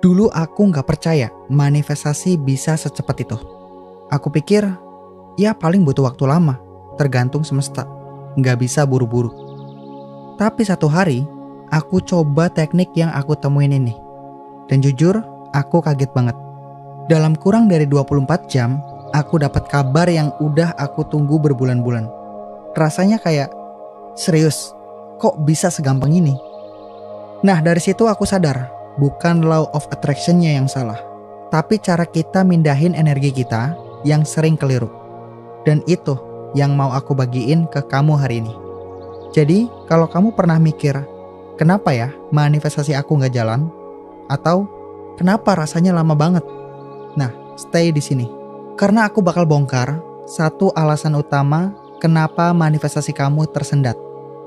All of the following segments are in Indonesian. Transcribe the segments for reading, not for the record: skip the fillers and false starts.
Dulu aku nggak percaya manifestasi bisa secepat itu. Aku pikir, ya paling butuh waktu lama, tergantung semesta. Nggak bisa buru-buru. Tapi satu hari, aku coba teknik yang aku temuin ini. Dan jujur, aku kaget banget. Dalam kurang dari 24 jam, aku dapat kabar yang udah aku tunggu berbulan-bulan. Rasanya kayak, serius, kok bisa segampang ini? Nah, dari situ aku sadar, bukan law of attraction-nya yang salah, tapi cara kita mindahin energi kita yang sering keliru. Dan itu yang mau aku bagiin ke kamu hari ini. Jadi, kalau kamu pernah mikir, kenapa ya manifestasi aku nggak jalan? Atau, kenapa rasanya lama banget? Nah, stay di sini. Karena aku bakal bongkar satu alasan utama kenapa manifestasi kamu tersendat.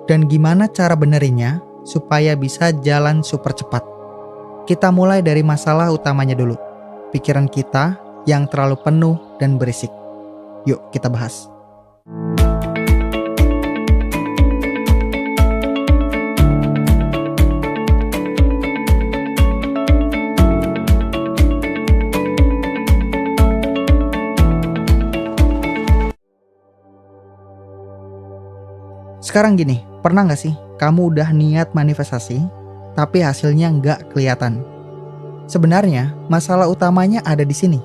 Dan gimana cara benerinnya supaya bisa jalan super cepat. Kita mulai dari masalah utamanya dulu. Pikiran kita yang terlalu penuh dan berisik. Yuk kita bahas. Sekarang gini, pernah gak sih kamu udah niat manifestasi, tapi hasilnya nggak kelihatan? Sebenarnya, masalah utamanya ada di sini.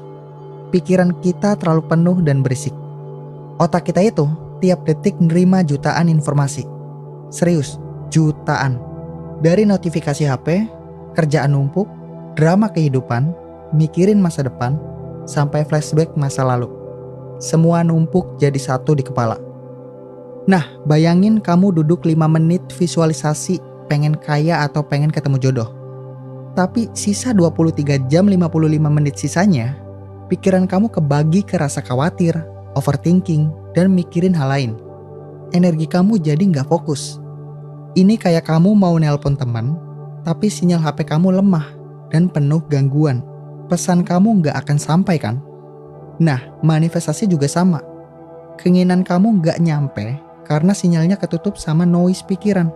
Pikiran kita terlalu penuh dan berisik. Otak kita itu tiap detik nerima jutaan informasi. Serius, jutaan. Dari notifikasi HP, kerjaan numpuk, drama kehidupan, mikirin masa depan, sampai flashback masa lalu. Semua numpuk jadi satu di kepala. Nah, bayangin kamu duduk 5 menit visualisasi pengen kaya atau pengen ketemu jodoh. Tapi sisa 23 jam 55 menit sisanya, pikiran kamu kebagi ke rasa khawatir, overthinking, dan mikirin hal lain. Energi kamu jadi nggak fokus. Ini kayak kamu mau nelpon teman, tapi sinyal HP kamu lemah dan penuh gangguan. Pesan kamu nggak akan sampai kan? Nah, manifestasi juga sama. Keinginan kamu nggak nyampe karena sinyalnya ketutup sama noise pikiran.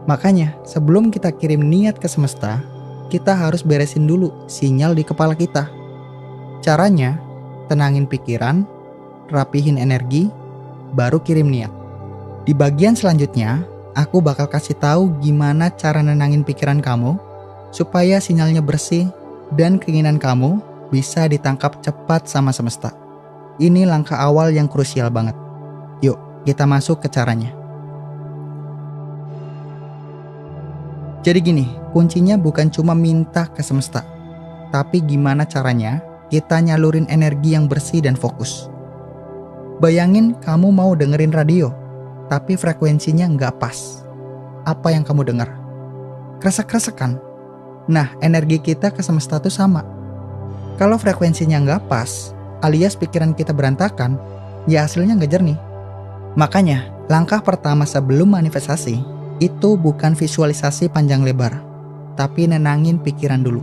Makanya, sebelum kita kirim niat ke semesta, kita harus beresin dulu sinyal di kepala kita. Caranya, tenangin pikiran, rapihin energi, baru kirim niat. Di bagian selanjutnya, aku bakal kasih tahu gimana cara nenangin pikiran kamu supaya sinyalnya bersih dan keinginan kamu bisa ditangkap cepat sama semesta. Ini langkah awal yang krusial banget. Yuk, kita masuk ke caranya. Jadi gini, kuncinya bukan cuma minta ke semesta, tapi gimana caranya kita nyalurin energi yang bersih dan fokus. Bayangin kamu mau dengerin radio, tapi frekuensinya nggak pas. Apa yang kamu dengar? Kresek-kresek kan? Nah, energi kita ke semesta tuh sama. Kalau frekuensinya nggak pas, alias pikiran kita berantakan, ya hasilnya nggak jernih. Makanya, langkah pertama sebelum manifestasi, itu bukan visualisasi panjang lebar, tapi nenangin pikiran dulu.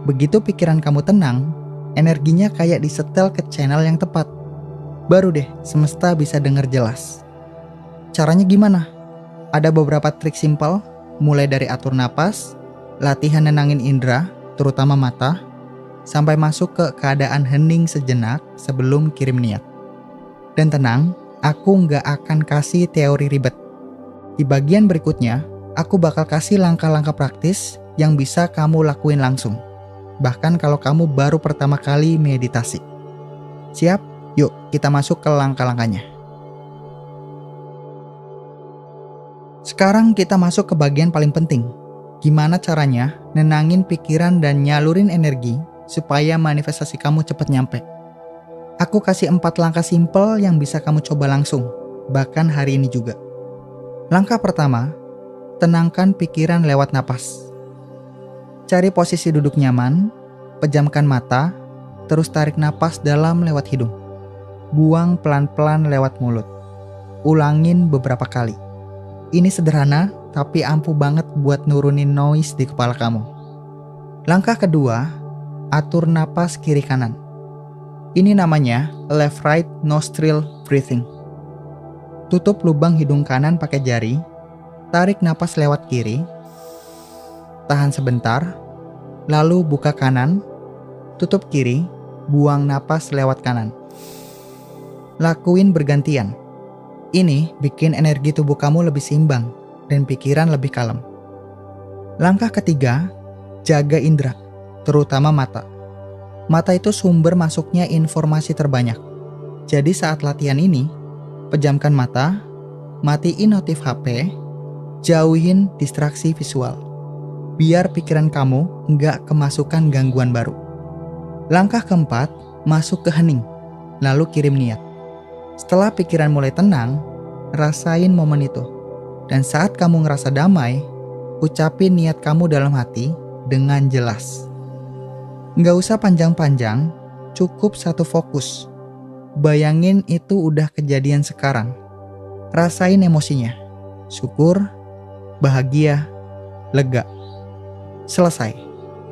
Begitu pikiran kamu tenang, energinya kayak disetel ke channel yang tepat. Baru deh, semesta bisa dengar jelas. Caranya gimana? Ada beberapa trik simpel, mulai dari atur napas, latihan nenangin indera, terutama mata, sampai masuk ke keadaan hening sejenak sebelum kirim niat. Dan tenang, aku nggak akan kasih teori ribet. Di bagian berikutnya, aku bakal kasih langkah-langkah praktis yang bisa kamu lakuin langsung. Bahkan kalau kamu baru pertama kali meditasi. Siap? Yuk, kita masuk ke langkah-langkahnya. Sekarang kita masuk ke bagian paling penting. Gimana caranya nenangin pikiran dan nyalurin energi supaya manifestasi kamu cepat nyampe. Aku kasih 4 langkah simpel yang bisa kamu coba langsung, bahkan hari ini juga. Langkah pertama, tenangkan pikiran lewat napas. Cari posisi duduk nyaman, pejamkan mata, terus tarik napas dalam lewat hidung. Buang pelan-pelan lewat mulut. Ulangin beberapa kali. Ini sederhana, tapi ampuh banget buat nurunin noise di kepala kamu. Langkah kedua, atur napas kiri kanan. Ini namanya left-right nostril breathing. Tutup lubang hidung kanan pakai jari, tarik napas lewat kiri, tahan sebentar, lalu buka kanan, tutup kiri, buang napas lewat kanan. Lakuin bergantian. Ini bikin energi tubuh kamu lebih seimbang dan pikiran lebih kalem. Langkah ketiga, jaga indera, terutama mata. Mata itu sumber masuknya informasi terbanyak. Jadi saat latihan ini, pejamkan mata, matiin notif HP, jauhin distraksi visual. Biar pikiran kamu nggak kemasukan gangguan baru. Langkah keempat, masuk ke hening, lalu kirim niat. Setelah pikiran mulai tenang, rasain momen itu. Dan saat kamu ngerasa damai, ucapin niat kamu dalam hati dengan jelas. Nggak usah panjang-panjang, cukup satu fokus. Bayangin itu udah kejadian sekarang. Rasain emosinya, syukur, bahagia, lega. Selesai.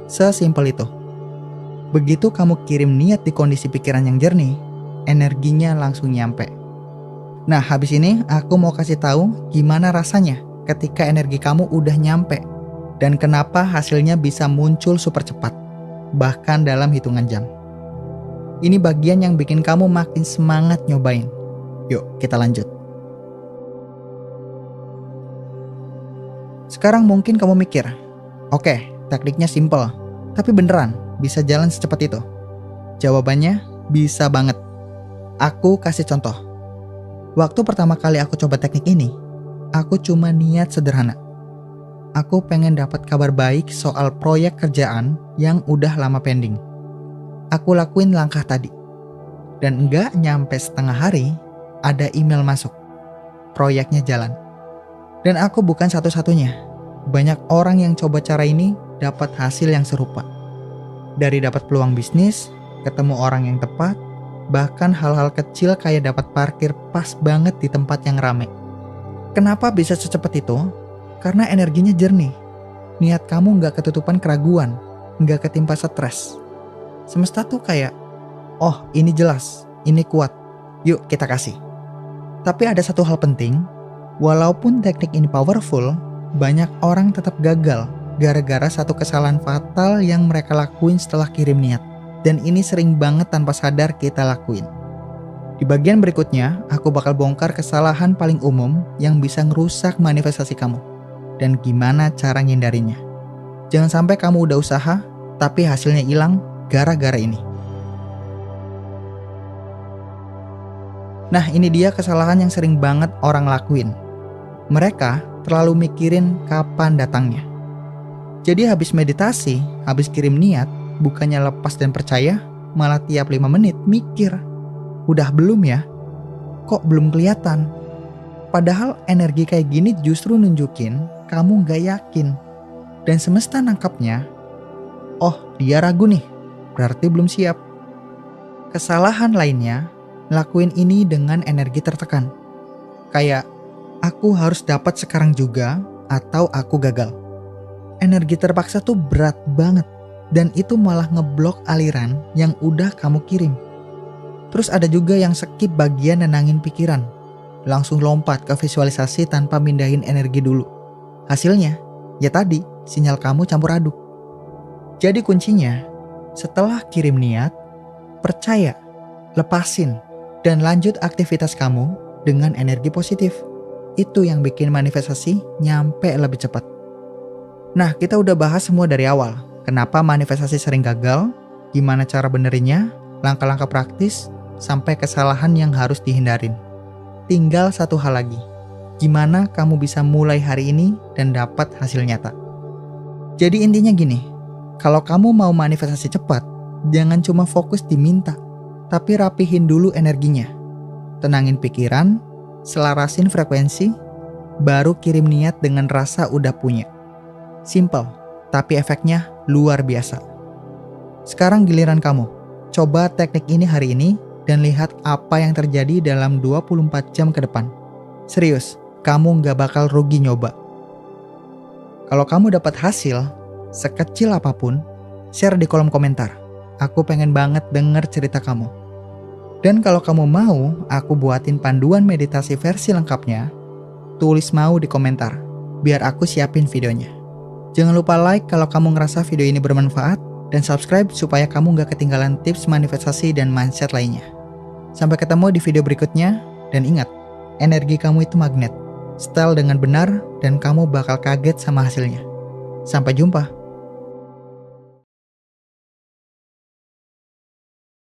Sesimpel itu. Begitu kamu kirim niat di kondisi pikiran yang jernih, energinya langsung nyampe. Nah, habis ini aku mau kasih tahu gimana rasanya ketika energi kamu udah nyampe dan kenapa hasilnya bisa muncul super cepat, bahkan dalam hitungan jam. Ini bagian yang bikin kamu makin semangat nyobain. Yuk, kita lanjut. Sekarang mungkin kamu mikir, oke, tekniknya simple, tapi beneran bisa jalan secepat itu? Jawabannya, bisa banget. Aku kasih contoh. Waktu pertama kali aku coba teknik ini, aku cuma niat sederhana. Aku pengen dapat kabar baik soal proyek kerjaan yang udah lama pending. Aku lakuin langkah tadi. Dan nggak nyampe setengah hari, ada email masuk. Proyeknya jalan. Dan aku bukan satu-satunya. Banyak orang yang coba cara ini dapat hasil yang serupa. Dari dapat peluang bisnis, ketemu orang yang tepat, bahkan hal-hal kecil kayak dapat parkir pas banget di tempat yang rame. Kenapa bisa secepat itu? Karena energinya jernih. Niat kamu nggak ketutupan keraguan, nggak ketimpa stres. Semesta tuh kayak, oh ini jelas, ini kuat, yuk kita kasih. Tapi ada satu hal penting, walaupun teknik ini powerful, banyak orang tetap gagal gara-gara satu kesalahan fatal yang mereka lakuin setelah kirim niat. Dan ini sering banget tanpa sadar kita lakuin. Di bagian berikutnya, aku bakal bongkar kesalahan paling umum yang bisa ngerusak manifestasi kamu. Dan gimana cara ngindarinya. Jangan sampai kamu udah usaha, tapi hasilnya hilang gara-gara ini. Nah, ini dia kesalahan yang sering banget orang lakuin. Mereka terlalu mikirin kapan datangnya. Jadi habis meditasi, habis kirim niat, bukannya lepas dan percaya, malah tiap 5 menit mikir, udah belum ya? Kok belum kelihatan? Padahal energi kayak gini justru nunjukin kamu gak yakin. Dan semesta nangkapnya, oh dia ragu nih, berarti belum siap. Kesalahan lainnya, lakuin ini dengan energi tertekan. Kayak, aku harus dapat sekarang juga atau aku gagal. Energi terpaksa tuh berat banget. Dan itu malah ngeblok aliran yang udah kamu kirim. Terus ada juga yang skip bagian nenangin pikiran. Langsung lompat ke visualisasi tanpa mindahin energi dulu. Hasilnya, ya tadi, sinyal kamu campur aduk. Jadi kuncinya, setelah kirim niat, percaya, lepasin, dan lanjut aktivitas kamu dengan energi positif. Itu yang bikin manifestasi nyampe lebih cepat. Nah, kita udah bahas semua dari awal. Kenapa manifestasi sering gagal, gimana cara benerinnya, langkah-langkah praktis, sampai kesalahan yang harus dihindarin. Tinggal satu hal lagi, gimana kamu bisa mulai hari ini dan dapat hasil nyata. Jadi intinya gini, kalau kamu mau manifestasi cepat, jangan cuma fokus diminta, tapi rapihin dulu energinya. Tenangin pikiran, selarasin frekuensi, baru kirim niat dengan rasa udah punya. Simple, tapi efeknya luar biasa. Sekarang giliran kamu. Coba teknik ini hari ini dan lihat apa yang terjadi dalam 24 jam ke depan. Serius, kamu gak bakal rugi nyoba. Kalau kamu dapat hasil, sekecil apapun, share di kolom komentar. Aku pengen banget denger cerita kamu. Dan kalau kamu mau, aku buatin panduan meditasi versi lengkapnya. Tulis mau di komentar, biar aku siapin videonya. Jangan lupa like kalau kamu ngerasa video ini bermanfaat, dan subscribe supaya kamu gak ketinggalan tips manifestasi dan mindset lainnya. Sampai ketemu di video berikutnya, dan ingat, energi kamu itu magnet. Setel dengan benar dan kamu bakal kaget sama hasilnya. Sampai jumpa.